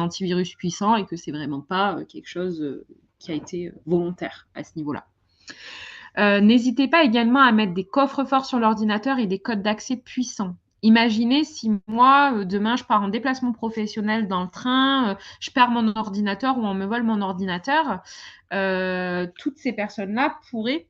antivirus puissant et que c'est vraiment pas quelque chose qui a été volontaire à ce niveau-là. N'hésitez pas également à mettre des coffres-forts sur l'ordinateur et des codes d'accès puissants. Imaginez si moi, demain, je pars en déplacement professionnel dans le train, je perds mon ordinateur ou on me vole mon ordinateur, toutes ces personnes-là pourraient,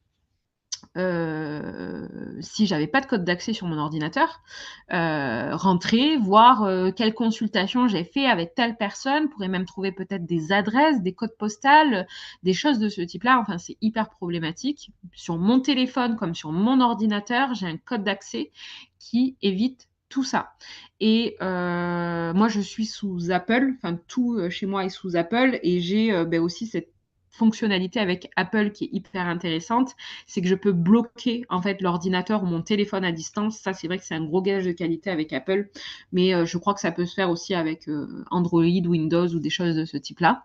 si j'avais pas de code d'accès sur mon ordinateur, rentrer, voir quelle consultation j'ai fait avec telle personne, pourrait même trouver peut-être des adresses, des codes postales, des choses de ce type-là. Enfin, c'est hyper problématique. Sur mon téléphone comme sur mon ordinateur, j'ai un code d'accès qui évite tout ça. Et moi, je suis sous Apple, enfin tout chez moi est sous Apple, et j'ai aussi cette fonctionnalité avec Apple qui est hyper intéressante, c'est que je peux bloquer en fait l'ordinateur ou mon téléphone à distance. Ça, c'est vrai que c'est un gros gage de qualité avec Apple, mais je crois que ça peut se faire aussi avec Android, Windows ou des choses de ce type-là.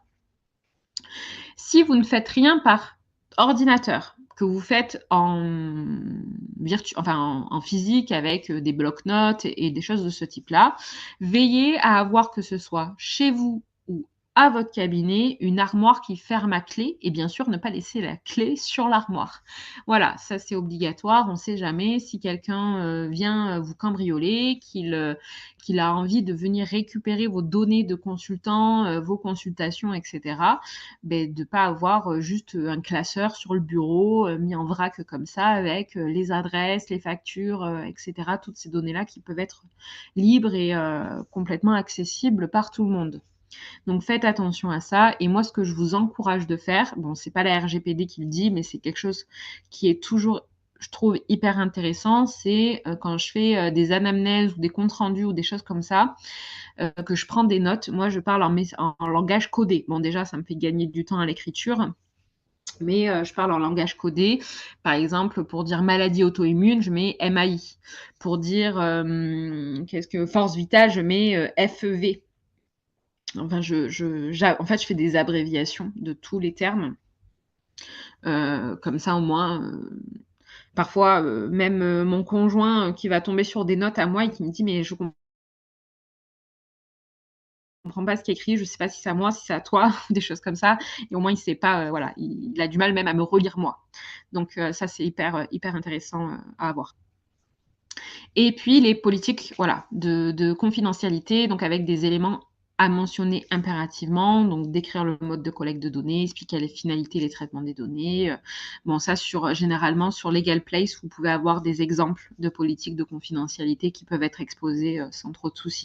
Si vous ne faites rien par ordinateur, que vous faites en physique avec des blocs-notes et des choses de ce type-là, veillez à avoir, que ce soit chez vous ou à votre cabinet, une armoire qui ferme à clé et bien sûr ne pas laisser la clé sur l'armoire. Voilà, ça c'est obligatoire. On ne sait jamais si quelqu'un vient vous cambrioler, qu'il a envie de venir récupérer vos données de consultant, vos consultations, etc. De ne pas avoir juste un classeur sur le bureau mis en vrac comme ça avec les adresses, les factures, etc. Toutes ces données-là qui peuvent être libres et complètement accessibles par tout le monde. Donc faites attention à ça. Et moi, ce que je vous encourage de faire, bon, c'est pas la RGPD qui le dit, mais c'est quelque chose qui est toujours, je trouve, hyper intéressant, c'est quand je fais des anamnèses ou des comptes rendus ou des choses comme ça, que je prends des notes. Moi, je parle en langage codé. Bon, déjà, ça me fait gagner du temps à l'écriture. Mais je parle en langage codé. Par exemple, pour dire maladie auto-immune, je mets MAI. Pour dire force vitale, je mets FEV. Enfin, en fait, je fais des abréviations de tous les termes. Comme ça, au moins, parfois, même mon conjoint qui va tomber sur des notes à moi et qui me dit, mais je comprends pas ce qui est écrit, je sais pas si c'est à moi, si c'est à toi, des choses comme ça. Et au moins, il sait pas, voilà, il a du mal même à me relire moi. Donc ça, c'est hyper intéressant à avoir. Et puis les politiques, voilà, de confidentialité, donc avec des éléments à mentionner impérativement, donc décrire le mode de collecte de données, expliquer les finalités, les traitements des données. Bon, ça, généralement, sur Legal Place, vous pouvez avoir des exemples de politiques de confidentialité qui peuvent être exposés sans trop de soucis.